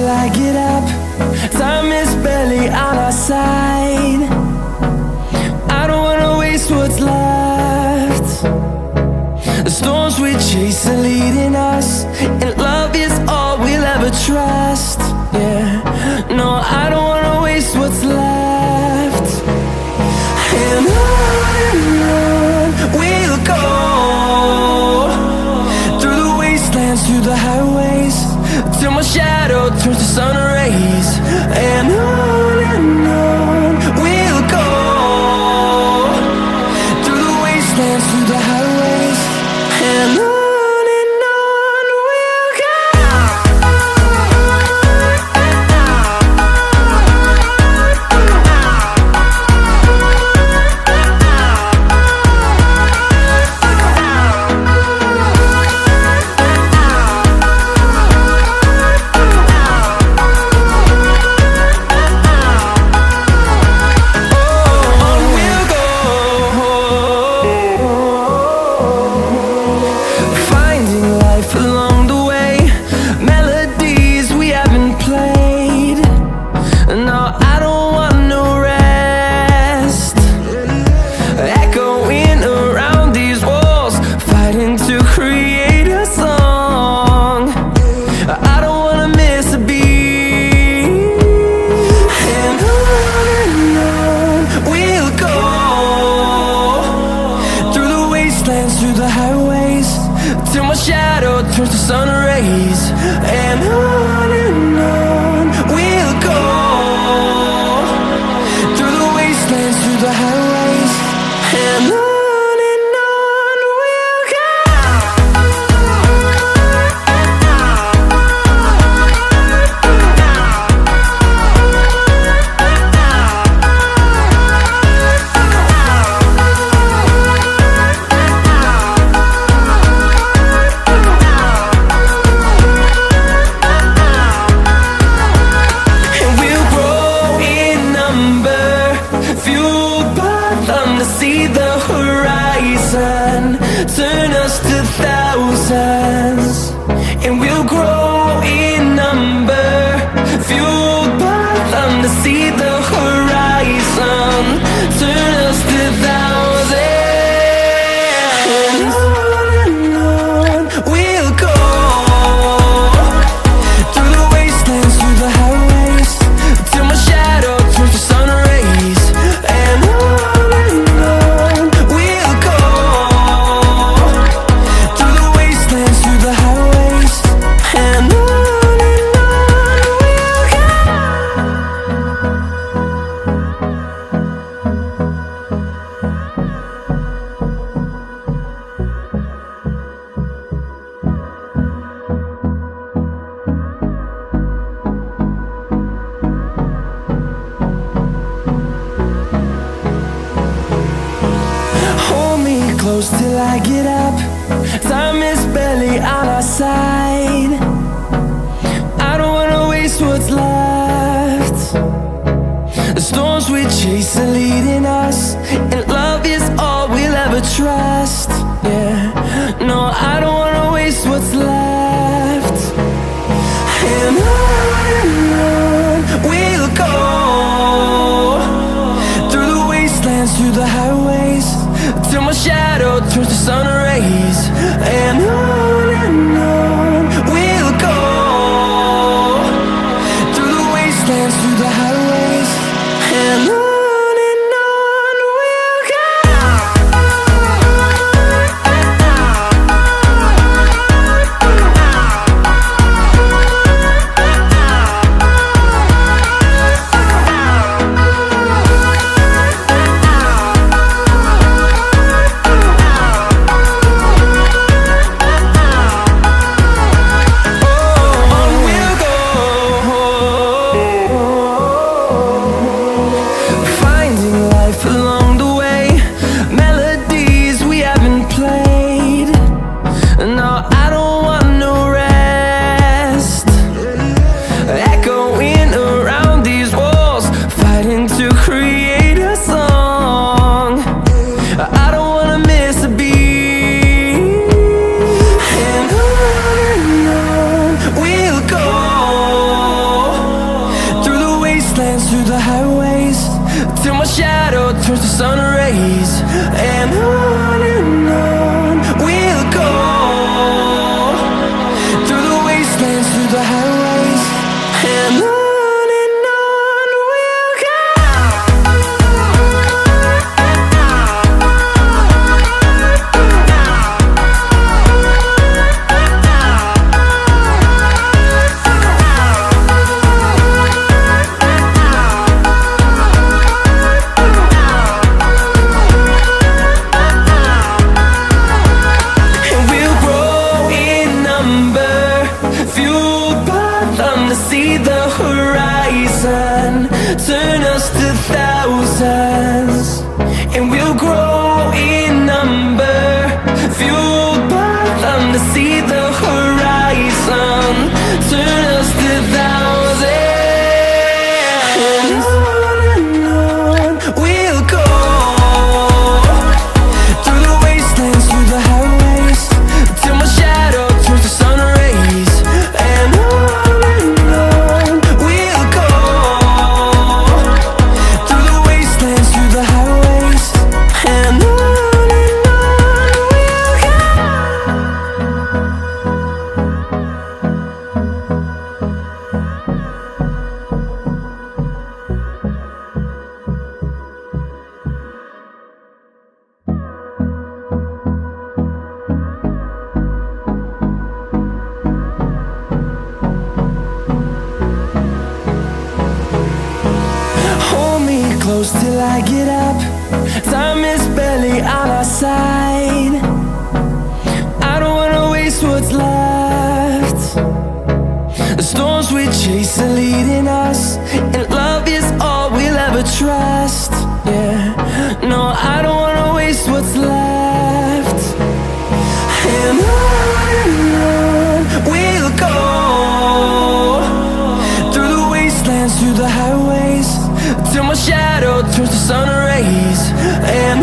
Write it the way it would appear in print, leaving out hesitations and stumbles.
till I get up. Time is barely on our side. I don't wanna waste what's left. The storms we chase are leading us, and love is all we'll ever trust. Yeah, no, I don't wanna waste what's left. And on we'll go, through the wastelands, through the highways, till my shadow turns to sun rays. And on we'll go, through the wastelands, through the highways, and on we'll go. Through the highways, till my shadow turns to sun rays. And on we'll go, through the wastelands, through the highways, and on we'll go. See the horizon, turn us to thousands, and we'll grow in number, fueled by them to see the horizon, turn us to thousands. And on we'll go, through the wastelands, through the highways, till my shadow turns to sun rays. And close till I get up. Time is barely on our side. I don't wanna waste what's left. The storms we chase are leading us, and love is all we'll ever trust. Yeah, no, I don't wanna waste what's left. And on we'll go, through the wastelands, through the highways, till my shadow turns to sun rays. And on we'll go, through the wastelands, through the highways, and on we'll go. wastelands, through the highways, till my shadow turns to sun rays. And on we'll go, through the wastelands, through the highways, and on we'll go. See the horizon turn us to thousands, and we'll grow in number, fueled by them. To see the horizon turn us to thousands, and on we'll go, through the wastelands, through the highways, till my shadow turns to sun rays. And close till I get up. Time is barely on our side. I don't wanna waste what's left. The storms we chase are leading us, and love is all we'll ever trust. Yeah, no, I don't wanna waste what's left. And on we'll go, through the wastelands, through the highways, till my shadow turns to sun rays. And